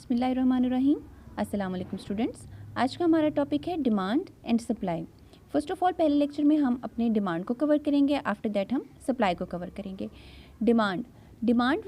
बिस्मिल्लाहिर्रहमानिर्रहीम। अस्सलाम वालेकुम स्टूडेंट्स। आज का हमारा टॉपिक है demand and supply. First of all पहले लेक्चर में हम अपने डिमांड को कवर करेंगे, आफ्टर दैट हम सप्लाई को कवर करेंगे। Demand demand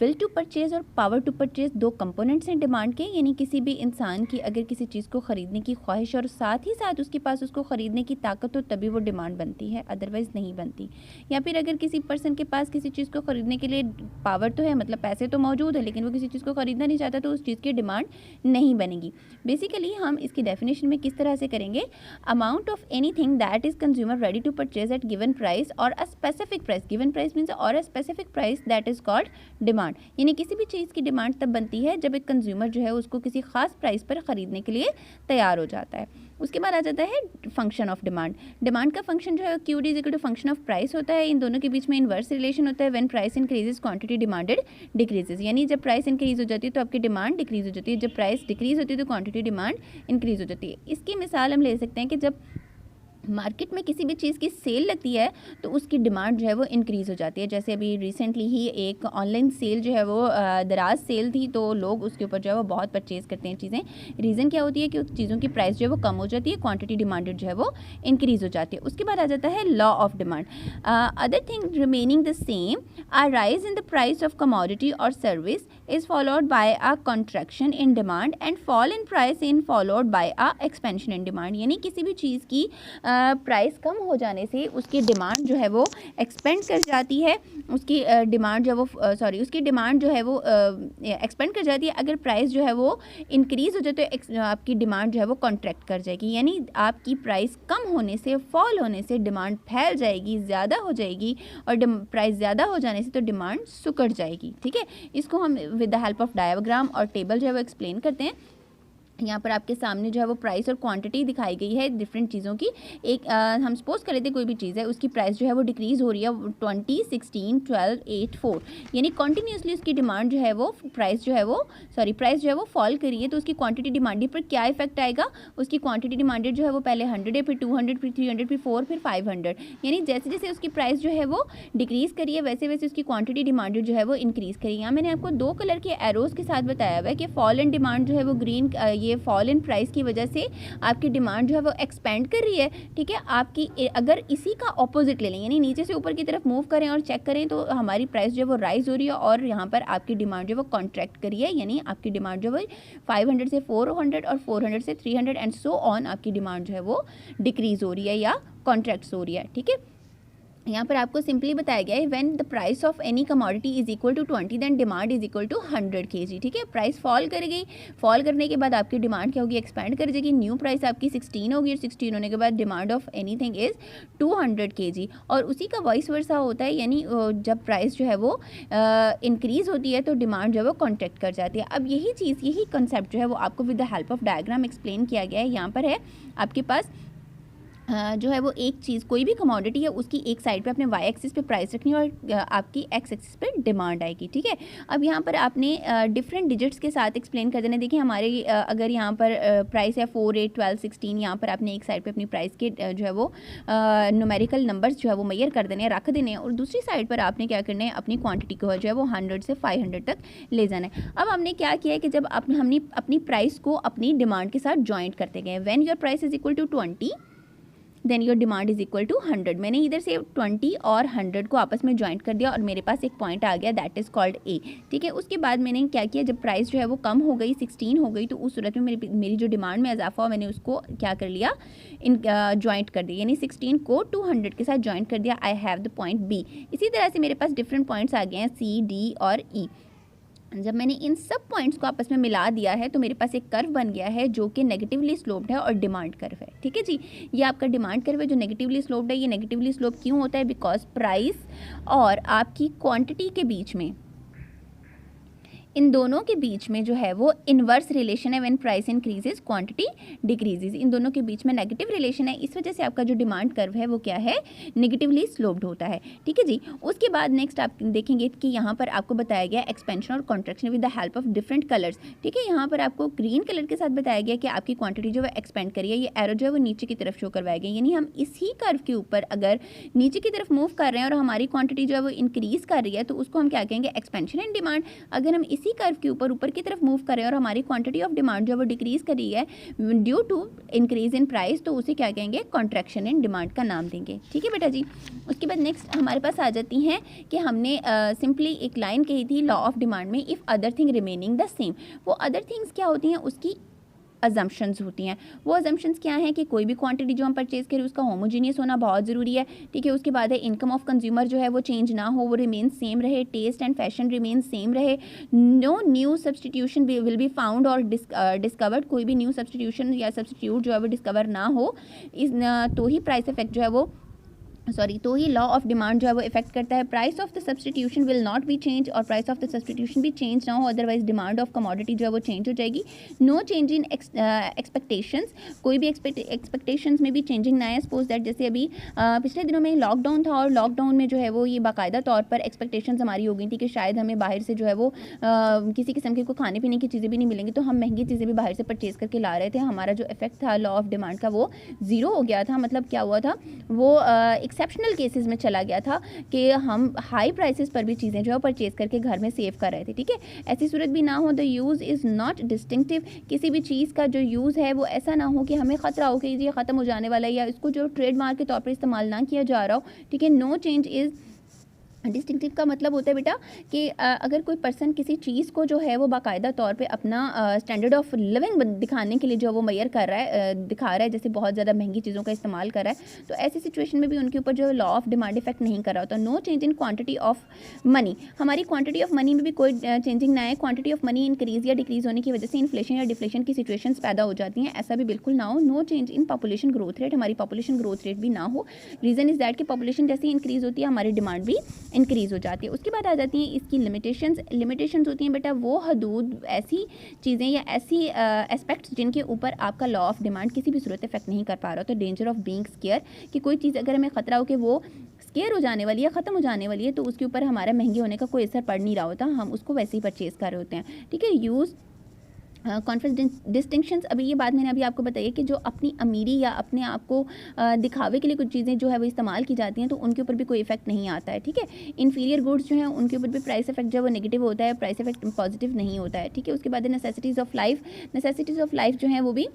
will to purchase और पावर टू परचेज दो कंपोनेंट्स हैं डिमांड के, यानी किसी भी इंसान की अगर किसी चीज़ को ख़रीदने की ख्वाहिश और साथ ही साथ उसके पास उसको ख़रीदने की ताकत हो तभी वो डिमांड बनती है, अदरवाइज़ नहीं बनती। या फिर अगर किसी पर्सन के पास किसी चीज़ को ख़रीदने के लिए पावर तो है, मतलब पैसे तो मौजूद है, लेकिन वो किसी चीज़ को ख़रीदना नहीं चाहता तो उस चीज़ की डिमांड नहीं बनेगी। बेसिकली हम इसकी डेफिनेशन में किस तरह से करेंगे, amount of anything that is consumer ready to purchase at given price और a specific price, given price means और a specific price that is called demand. यानी किसी भी चीज़ की डिमांड तब बनती है जब एक कंज्यूमर जो है उसको किसी खास प्राइस पर ख़रीदने के लिए तैयार हो जाता है। उसके बाद आ जाता है फंक्शन ऑफ डिमांड। डिमांड का फंक्शन जो है Q is equal to function of price होता है। इन दोनों के बीच में इन्वर्स रिलेशन होता है। When price increases quantity demanded decreases, यानी जब प्राइस इंक्रीज हो जाती है तो आपकी डिमांड डिक्रीज हो जाती है, जब प्राइस डिक्रीज होती है तो क्वांटिटी डिमांड इंक्रीज हो जाती है। इसकी मिसाल हम ले सकते हैं कि जब मार्केट में किसी भी चीज़ की सेल लगती है तो उसकी डिमांड जो है वो इंक्रीज़ हो जाती है। जैसे अभी रिसेंटली ही एक ऑनलाइन सेल जो है वो दराज सेल थी, तो लोग उसके ऊपर जो है वो बहुत परचेज़ करते हैं चीज़ें। रीज़न क्या होती है कि उस चीज़ों की प्राइस जो है वो कम हो जाती है, क्वांटिटी डिमांडेड जो है वो इंक्रीज़ हो जाती है। उसके बाद आ जाता है law of demand. Other thing remaining the same, a rise in the price of commodity और service is followed by a contraction in demand and fall in price in followed by a expansion in demand. यानी किसी भी चीज़ की price कम हो जाने से उसकी demand जो है वो एक्सपेंड कर जाती है, उसकी डिमांड जो है वो उसकी डिमांड जो है वो एक्सपेंड कर जाती है। अगर प्राइस जो है वो इंक्रीज़ हो जाए तो आपकी डिमांड जो है वो कॉन्ट्रैक्ट कर जाएगी, यानी आपकी प्राइस कम होने से, फॉल होने से डिमांड फैल जाएगी, ज़्यादा हो जाएगी, और प्राइस ज़्यादा हो जाने से तो डिमांड सुकड़ जाएगी। ठीक है, इसको हम with the help of diagram और टेबल जो है वो एक्सप्लेन करते हैं। यहाँ पर आपके सामने जो है वो प्राइस और क्वांटिटी दिखाई गई है डिफरेंट चीज़ों की। एक हम सपोज कर लेते हैं कोई भी चीज़ है, उसकी प्राइस जो है वो डिक्रीज़ हो रही है 20, 16, 12, 8, 4, यानी कॉन्टीन्यूसली उसकी डिमांड जो है वो प्राइस जो है वो फॉल करी है, तो उसकी क्वांटिटी डिमांडेड पर क्या इफेक्ट आएगा। उसकी क्वांटिटी डिमांडेड जो है वो पहले 100 है, फिर 200, फिर 300, फिर 4, फिर 500, यानी जैसे जैसे उसकी प्राइस जो है वो डिक्रीज़ करी है वैसे वैसे उसकी क्वांटिटी डिमांडेड जो है वो इंक्रीज़ करी है। यहाँ मैंने आपको 2 कलर के एरोज़ के साथ बताया हुआ है कि फॉल इन डिमांड जो है वो ग्रीन, ये फॉल इन प्राइस की वजह से आपकी डिमांड जो है वो एक्सपेंड कर रही है। ठीक है, आपकी अगर इसी का ऑपोजिट ले लें, यानी नीचे से ऊपर की तरफ मूव करें और चेक करें, तो हमारी प्राइस जो है वो राइज हो रही है और यहाँ पर आपकी डिमांड जो है वो कॉन्ट्रैक्ट करी है, यानी आपकी डिमांड जो है 500 से 400 और 400 से 300 एंड सो ऑन आपकी डिमांड जो है वो डिक्रीज़ हो रही है या कॉन्ट्रैक्ट हो रही है। ठीक है, यहाँ पर आपको सिंपली बताया गया है when the price of any commodity is equal to 20 then demand is equal to 100 kg। ठीक है, प्राइस फॉल करेगी, फॉल करने के बाद आपकी डिमांड क्या होगी, एक्सपेंड कर जाएगी। न्यू प्राइस आपकी 16 होगी और 16 होने के बाद demand of anything is 200 kg। और उसी का वॉइस वर्सा होता है, यानी जब प्राइस जो है वो इंक्रीज़ होती है तो डिमांड जो है वो कॉन्ट्रैक्ट कर जाती है। अब यही चीज़, यही कंसेप्ट जो है वो आपको with the help of diagram explain किया गया है। यहाँ पर है आपके पास जो है वो एक चीज़, कोई भी कमोडिटी है, उसकी एक साइड पे अपने वाई एक्सिस पे प्राइस रखनी है और आपकी एक्स एक्सिस पे डिमांड आएगी। ठीक है, अब यहाँ पर आपने डिफरेंट डिजिट्स के साथ एक्सप्लेन कर देना। देखिए हमारे अगर यहाँ पर प्राइस है 4, 8, 12, 16, यहाँ पर आपने एक साइड पे अपनी प्राइस के जो है वो न्यूमेरिकल नंबर्स जो है वो मैयर कर देने हैं, रख देने हैं, और दूसरी साइड पर आपने क्या करना है, अपनी क्वान्टिटी को जो है वो 100 से 500 तक ले जाना है। अब हमने क्या किया है कि जब हमने अपनी प्राइस को अपनी डिमांड के साथ ज्वाइंट करते गए, when your price is equal to 20 then your demand is equal to 100। मैंने इधर से 20 और 100 को आपस में ज्वाइंट कर दिया और मेरे पास एक पॉइंट आ गया दैट इज़ कॉल्ड ए। ठीक है, उसके बाद मैंने क्या किया, जब प्राइस जो है वो कम हो गई, 16 हो गई, तो उस सूरत में मेरी जो डिमांड में इजाफा हो, मैंने उसको क्या कर लिया, ज्वाइंट कर दिया, यानी 16 को 200 के साथ ज्वाइंट कर दिया। I have the point B. इसी तरह से मेरे पास डिफरेंट पॉइंट्स आ गए हैं सी, डी और ई। जब मैंने इन सब पॉइंट्स को आपस में मिला दिया है तो मेरे पास एक कर्व बन गया है जो कि नेगेटिवली स्लोप्ड है और डिमांड कर्व है। ठीक है जी, ये आपका डिमांड कर्व है जो नेगेटिवली स्लोप्ड है। ये नेगेटिवली स्लोप क्यों होता है, बिकॉज प्राइस और आपकी क्वांटिटी के बीच में, इन दोनों के बीच में जो है वो इन्वर्स रिलेशन है। When price increases quantity decreases, इन दोनों के बीच में नेगेटिव रिलेशन है। इस वजह से आपका जो डिमांड कर्व है वो क्या है, नेगेटिवली स्लोप्ड होता है। ठीक है जी, उसके बाद नेक्स्ट आप देखेंगे कि यहाँ पर आपको बताया गया एक्सपेंशन और contraction with the help of different colours. ठीक है, यहाँ पर आपको ग्रीन कलर के साथ बताया गया कि आपकी क्वांटिटी जो है एक्सपेंड करिए, ये एरो जो है वो नीचे की तरफ शो करवाया गया, यानी हम इसी कर्व के ऊपर अगर नीचे की तरफ मूव कर रहे हैं और हमारी क्वांटिटी जो है वो इंक्रीज कर रही है तो उसको हम क्या कहेंगे, एक्सपेंशन इन डिमांड। अगर हम इसी कर्व के ऊपर की तरफ मूव कर रहे हैं और हमारी क्वांटिटी ऑफ डिमांड जो वो डिक्रीज कर रही है due to increase in price, तो उसे क्या कहेंगे, कॉन्ट्रैक्शन इन डिमांड का नाम देंगे। ठीक है बेटा जी। उसके बाद नेक्स्ट हमारे पास आ जाती हैं कि हमने सिंपली एक लाइन कही थी लॉ ऑफ डिमांड में, if other thing remaining the same. वो अदर थिंग्स क्या होती हैं, उसकी अजम्पशंस होती हैं। वो अजम्पशंस क्या हैं कि कोई भी क्वांटिटी जो हम परचेज करें उसका होमोजीनियस होना बहुत ज़रूरी है। ठीक है। उसके बाद है इनकम ऑफ कंज्यूमर जो है वो चेंज ना हो, वो रिमेन सेम रहे, taste and fashion remain same रहे, no new substitution will be found और डिस्कवर्ड, कोई भी न्यू सब्सटीट्यूशन या सब्सटीट्यूट जो है वो डिस्कवर ना हो, तो ही प्राइस इफेक्ट जो है वो तो ही लॉ ऑफ डिमांड जो है वो इफेक्ट करता है। Price of the substitution will not be change, और प्राइस ऑफ द सब्सटीट्यूशन भी चेंज ना हो, अदरवाइज डिमांड ऑफ कमोडिटी जो है वो चेंज हो जाएगी। नो चेंज इन एक्सपेक्टेशंस, कोई भी एक्सपेक्टेशंस में भी चेंजिंग ना है। सपोज दैट जैसे अभी पिछले दिनों में लॉकडाउन था और लॉकडाउन में जो है वो ये बाकायदा तौर पर एक्सपेक्टेशंस हमारी हो गई थी कि शायद हमें बाहर से जो है वो किसी किस्म की कोई खाने पीने की चीज़ें भी नहीं मिलेंगी, तो हम महंगी चीज़ें भी बाहर से परचेज करके ला रहे थे। हमारा जो इफेक्ट था लॉ ऑफ डिमांड का वो ज़ीरो हो गया था। मतलब क्या हुआ था, वो एक्सेप्शनल केसेस में चला गया था कि हम हाई प्राइसेस पर भी चीज़ें जो है परचेज करके घर में सेव कर रहे थे। ठीक है। ऐसी सूरत भी ना हो, the use is not distinctive, किसी भी चीज़ का जो यूज़ है वो ऐसा ना हो कि हमें ख़तरा हो कि ये ख़त्म हो जाने वाला है या इसको जो ट्रेडमार्क के तौर पर इस्तेमाल ना किया जा रहा हो। ठीक है। नो चेंज इज़ डिस्टिंक्टिव का मतलब होता है बेटा कि अगर कोई पर्सन किसी चीज़ को जो है वो बाकायदा तौर पे अपना स्टैंडर्ड ऑफ लिविंग दिखाने के लिए जो वो मेजर कर रहा है, दिखा रहा है, जैसे बहुत ज़्यादा महंगी चीज़ों का इस्तेमाल कर रहा है, तो ऐसी सिचुएशन में भी उनके ऊपर जो लॉ ऑफ डिमांड इफेक्ट नहीं कर रहा होता। No change in quantity of money, हमारी क्वांटिटी ऑफ मनी में भी कोई चेंजिंग ना है। क्वांटिटी ऑफ मनी इंक्रीज या डिक्रीज होने की वजह से इन्फ्लेशन या डिफ्लेशन की सिचुएशंस पैदा हो जाती हैं, ऐसा भी बिल्कुल ना हो। No change in population growth rate, हमारी पॉपुलेशन ग्रोथ रेट भी ना हो। रीज़न इज़ दैट कि पॉपुलेशन जैसे इंक्रीज़ होती है हमारी डिमांड भी इंक्रीज़ हो जाती है। उसके बाद आ जाती हैं इसकी लिमिटेशंस होती हैं बेटा वो हदूद, ऐसी चीज़ें या ऐसी एस्पेक्ट्स जिनके ऊपर आपका लॉ ऑफ डिमांड किसी भी सूरत इफेक्ट नहीं कर पा रहा। तो डेंजर ऑफ बीइंग स्केयर, कि कोई चीज़ अगर हमें ख़तरा हो कि वो स्केयर हो जाने वाली है, ख़त्म हो जाने वाली है, तो उसके ऊपर हमारा महंगे होने का कोई असर पड़ नहीं रहा होता, हम उसको वैसे ही परचेज़ कर रहे होते हैं। ठीक है। यूज़ कॉन्फ्रेंस डिस्टिंक्शंस, अभी ये बात मैंने अभी आपको बताई कि जो अपनी अमीरी या अपने आप को दिखावे के लिए कुछ चीज़ें जो है वो इस्तेमाल की जाती हैं तो उनके ऊपर भी कोई इफेक्ट नहीं आता है। ठीक है। इन्फीरियर गुड्स जो हैं उनके ऊपर भी प्राइस इफेक्ट जो है वो नेगेटिव होता है, प्राइस इफेक्ट पॉजिटिव नहीं होता है। ठीक है। उसके बाद नेसेसिटीज़ ऑफ लाइफ जो हैं वो भी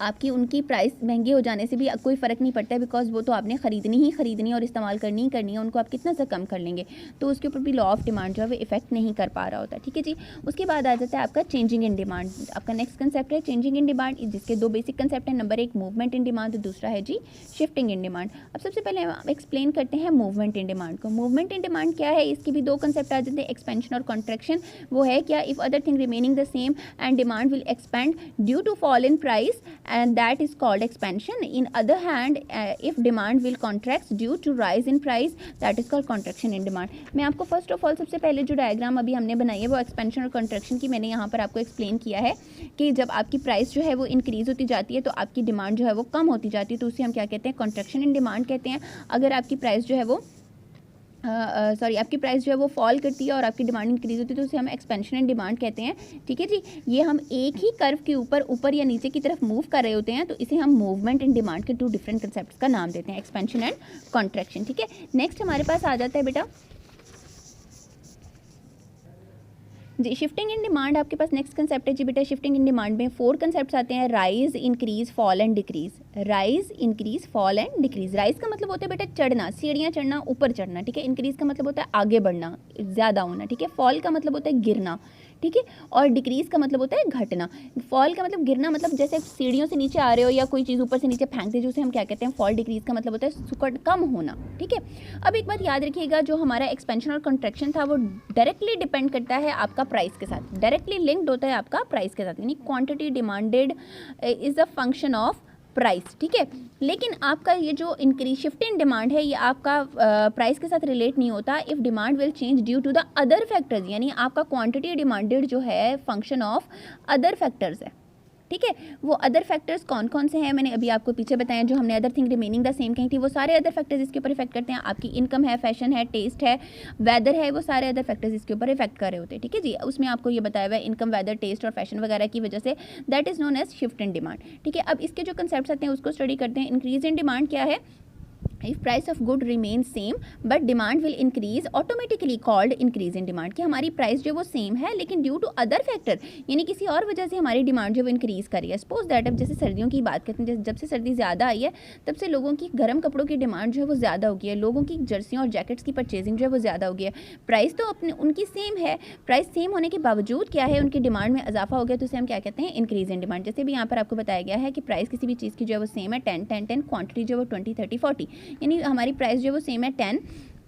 आपकी उनकी प्राइस महंगे हो जाने से भी कोई फ़र्क नहीं पड़ता है, बिकॉज वो तो आपने ख़रीदनी और इस्तेमाल करनी है, उनको आप कितना सा कम कर लेंगे, तो उसके ऊपर भी लॉ ऑफ डिमांड जो है वो इफेक्ट नहीं कर पा रहा होता। ठीक है जी। उसके बाद आ जाता है आपका चेंजिंग इन डिमांड। आपका नेक्स्ट कंसेप्ट है चेंजिंग इन डिमांड, जिसके दो बेसिक कंसेप्ट हैं। नंबर एक मूवमेंट इन डिमांड, तो दूसरा है जी शिफ्टिंग इन डिमांड। अब सबसे पहले हम एक्सप्लेन करते हैं मूवमेंट इन डिमांड को। मूवमेंट इन डिमांड क्या है, इसके भी दो कंसेप्ट आ जाते हैं, एक्सपेंशन और कॉन्ट्रैक्शन। वो है क्या, if other thing remaining the same and demand will expand due to fall in price and that is called expansion. In other hand, if demand will contract due to rise in price, that is called contraction in demand. मैं आपको first of all सबसे पहले जो diagram अभी हमने बनाई है वो एक्सपेंशन और कॉन्ट्रैक्शन की मैंने यहाँ पर आपको एक्सप्लेन किया है कि जब आपकी प्राइस जो है वो इंक्रीज़ होती जाती है तो आपकी डिमांड जो है वो कम होती जाती है, तो उसे हम क्या कहते हैं, कॉन्ट्रैक्शन इन डिमांड कहते हैं। अगर आपकी प्राइस जो है वो आपकी प्राइस जो है वो फॉल करती है और आपकी डिमांड इंक्रीज होती है तो उसे हम एक्सपेंशन एंड डिमांड कहते हैं। ठीक है जी। ये हम एक ही कर्व के ऊपर या नीचे की तरफ मूव कर रहे होते हैं, तो इसे हम मूवमेंट एंड डिमांड के टू डिफरेंट कंसेप्ट्स का नाम देते हैं, एक्सपेंशन एंड कॉन्ट्रैक्शन। ठीक है। नेक्स्ट हमारे पास आ जाता है बेटा जी शिफ्टिंग इन डिमांड। आपके पास नेक्स्ट कंसेप्ट है जी बेटा शिफ्टिंग इन डिमांड में 4 कंसेप्ट्स आते हैं, rise, increase, fall and decrease. Rise, increase, fall and decrease. Rise का मतलब होता है बेटा चढ़ना, सीढ़ियाँ चढ़ना, ऊपर चढ़ना। ठीक है। इंक्रीज का मतलब होता है आगे बढ़ना, ज़्यादा होना। ठीक है। फॉल का मतलब होता है गिरना। ठीक है। और डिक्रीज का मतलब होता है घटना। फॉल का मतलब गिरना, मतलब जैसे सीढ़ियों से नीचे आ रहे हो या कोई चीज़ ऊपर से नीचे फेंक दे, उसे हम क्या कहते हैं, फॉल। डिक्रीज का मतलब होता है सुकड़, कम होना। ठीक है। अब एक बात याद रखिएगा, जो हमारा एक्सपेंशन और कॉन्ट्रैक्शन था वो डायरेक्टली डिपेंड करता है आपका प्राइस के साथ, डायरेक्टली लिंक्ड होता है आपका प्राइस के साथ, यानी quantity demanded is a function of price. ठीक है। लेकिन आपका ये जो इंक्रीज शिफ्ट इन डिमांड है ये आपका प्राइस के साथ रिलेट नहीं होता। If demand will change due to the other factors, यानी आपका क्वांटिटी डिमांडेड जो है फंक्शन ऑफ अदर फैक्टर्स है। ठीक है। वो अदर फैक्टर्स कौन कौन से हैं मैंने अभी आपको पीछे बताया, जो हमने other thing remaining the same कही थी, वो सारे अदर फैक्टर्स इसके ऊपर इफेक्ट करते हैं। आपकी इनकम है, फैशन है, टेस्ट है, वेदर है, वो सारे अदर फैक्टर्स इसके ऊपर इफेक्ट कर रहे होते हैं। ठीक है जी। उसमें आपको ये बताया हुआ है इनकम, वेदर, टेस्ट और फैशन वगैरह की वजह से, that is known as shift in demand. ठीक है। अब इसके जो कंसेप्ट्स आते हैं उसको स्टडी करते हैं। इंक्रीज इन डिमांड क्या है, if price of good remain same but demand will increase automatically called increase in demand, कि हमारी प्राइस जो वो सेम है लेकिन ड्यू टू अदर फैक्टर यानी किसी और वजह से हमारी डिमांड जो वो इंक्रीज़ कर रही है। सपोज दैट अब जैसे सर्दियों की बात करते हैं, जैसे जब से सर्दी ज़्यादा आई है तब से लोगों की गर्म कपड़ों की डिमांड जो है वो ज़्यादा हो गई है, लोगों की जर्सियों और जैकेट्स की परचेजिंग जो है वो ज़्यादा हो गई है। प्राइस तो अपने उनकी सेम है, प्राइस सेम होने के बावजूद क्या है उनकी डिमांड में इजाफा हो गया, तो उसे हम क्या कहते हैं इंक्रीज इन डिमांड। जैसे भी यहाँ पर आपको बताया गया है कि प्राइस किसी भी चीज़ की जो है वो सेम है 10-10-10, क्वांटिटी जो है वो 20 30 40, यानी हमारी प्राइस जो है वो सेम है 10।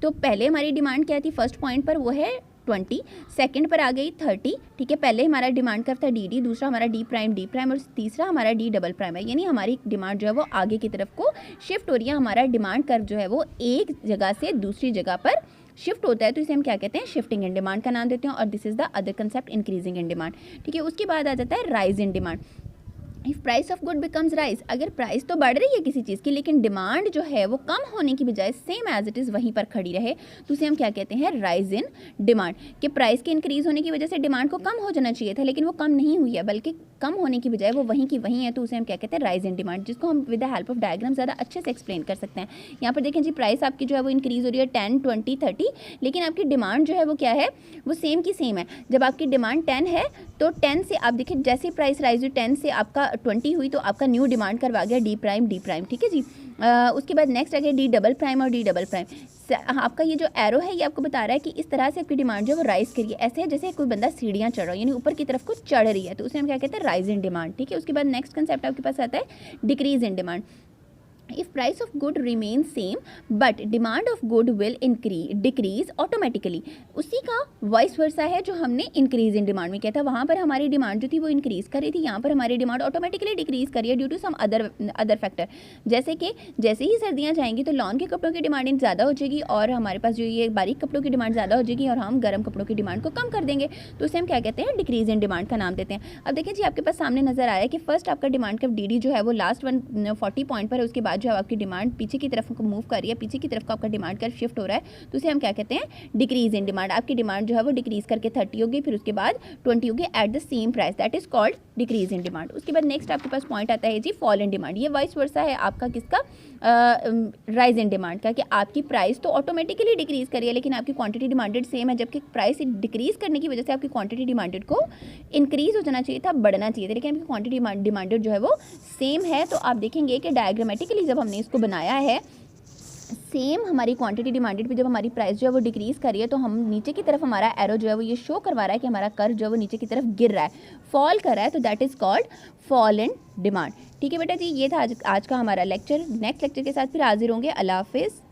तो पहले हमारी डिमांड क्या थी, फर्स्ट पॉइंट पर वो है 20, सेकंड पर आ गई 30, ठीक है। पहले हमारा डिमांड कर्व था डी, दूसरा हमारा डी प्राइम और तीसरा हमारा डी डबल प्राइम है, यानी हमारी डिमांड जो है वो आगे की तरफ को शिफ्ट हो रही है। हमारा डिमांड कर्व जो है वो एक जगह से दूसरी जगह पर शिफ्ट होता है, तो इसे हम क्या कहते हैं शिफ्टिंग इन डिमांड का नाम देते हैं। और this is the other concept increasing in demand, ठीक है। उसके बाद आ जाता है rise in demand. If price of good becomes rise, अगर प्राइस तो बढ़ रही है किसी चीज़ की लेकिन डिमांड जो है वो कम होने की बजाय सेम एज इट इज़ वहीं पर खड़ी रहे, तो उसे हम क्या कहते हैं राइज इन डिमांड। कि प्राइस के इंक्रीज होने की वजह से डिमांड को कम हो जाना चाहिए था लेकिन वो कम नहीं हुई है बल्कि कम होने की बजाय वो वहीं की वहीं है, तो उसे हम क्या कहते हैं राइज इन डिमांड, जिसको हम with the help of diagram ज़्यादा अच्छे से एक्सप्लेन कर सकते हैं। यहाँ पर देखें जी प्राइस आपकी जो है वो इंक्रीज हो रही है 10 20 30, लेकिन आपकी डिमांड जो है वो क्या है वो सेम की सेम है। जब आपकी डिमांड 10 है तो 10 से आप देखिए जैसे प्राइस राइज हुई 10 से आपका 20 हुई तो आपका न्यू डिमांड कर्व आ गया डी प्राइम, ठीक है जी। उसके बाद नेक्स्ट आ गया डी डबल प्राइम और डी डबल प्राइम। आपका ये जो एरो है ये आपको बता रहा है कि इस तरह से आपकी डिमांड जो है वो राइज करिए, ऐसे है जैसे कोई बंदा सीढ़ियाँ चढ़ रहा है यानी ऊपर की तरफ को चढ़ रही है, तो उसे हम क्या कहते हैं राइज इन डिमांड, ठीक है। उसके बाद नेक्स्ट कंसेप्ट आपके पास आता है decrease in demand. If price of good remain same but demand of good will decrease automatically, उसी का वाइस वर्सा है जो हमने इंक्रीज इन डिमांड में किया था। वहाँ पर हमारी डिमांड जो थी वो इंक्रीज कर रही थी, यहाँ पर हमारी डिमांड ऑटोमेटिकली डिक्रीज कर रही है due to some other factor. जैसे कि जैसे ही सर्दियाँ जाएंगी तो लॉन के कपड़ों की डिमांड ज़्यादा हो जाएगी और हमारे पास जो ये बारीक कपड़ों की डिमांड ज़्यादा हो जाएगी और हम गर्म कपड़ों की डिमांड को कम कर देंगे, तो उसे हम क्या कहते हैं डिक्रीज इन डिमांड का नाम देते हैं। अब देखिए जी आपके पास सामने नजर आया कि फर्स्ट आपका डिमांड कर्व डी जो है वो लास्ट 140 पॉइंट पर है, उसके बाद जो है आपकी डिमांड पीछे की तरफ को मूव कर रही है, पीछे की तरफ का आपका डिमांड कर्व शिफ्ट हो रहा है, तो उसे हम क्या कहते हैं डिक्रीज इन डिमांड। आपकी डिमांड जो है वो डिक्रीज करके 30 होगी, फिर उसके बाद 20 होगी at the same price, that is called decrease in demand. उसके बाद नेक्स्ट आपके पास पॉइंट आता है जी फॉल इन डिमांड। ये वाइस वर्सा है आपका किसका राइज इन डिमांड का, कि आपकी प्राइस तो ऑटोमेटिकली डिक्रीज करी है लेकिन आपकी क्वांटिटी डिमांडेड सेम है, जबकि प्राइस डिक्रीज करने की वजह से आपकी क्वांटिटी डिमांडेड को इंक्रीज हो जाना चाहिए था, बढ़ना चाहिए था, लेकिन आपकी क्वांटिटी डिमांडेड जो है वो सेम है। तो आप देखेंगे कि डायग्रामेटिकली जब हमने इसको बनाया है सेम हमारी क्वांटिटी डिमांडेड पे जब हमारी प्राइस जो है वो डिक्रीज कर रही है, तो हम नीचे की तरफ हमारा एरो जो है वो ये शो करवा रहा है कि हमारा कर्व जो है वो नीचे की तरफ गिर रहा है, फॉल कर रहा है, तो that is called fall in demand. ठीक है बेटा जी, ये था आज का हमारा लेक्चर। नेक्स्ट लेक्चर के साथ फिर हाजिर होंगे। अल्लाह हाफिज़।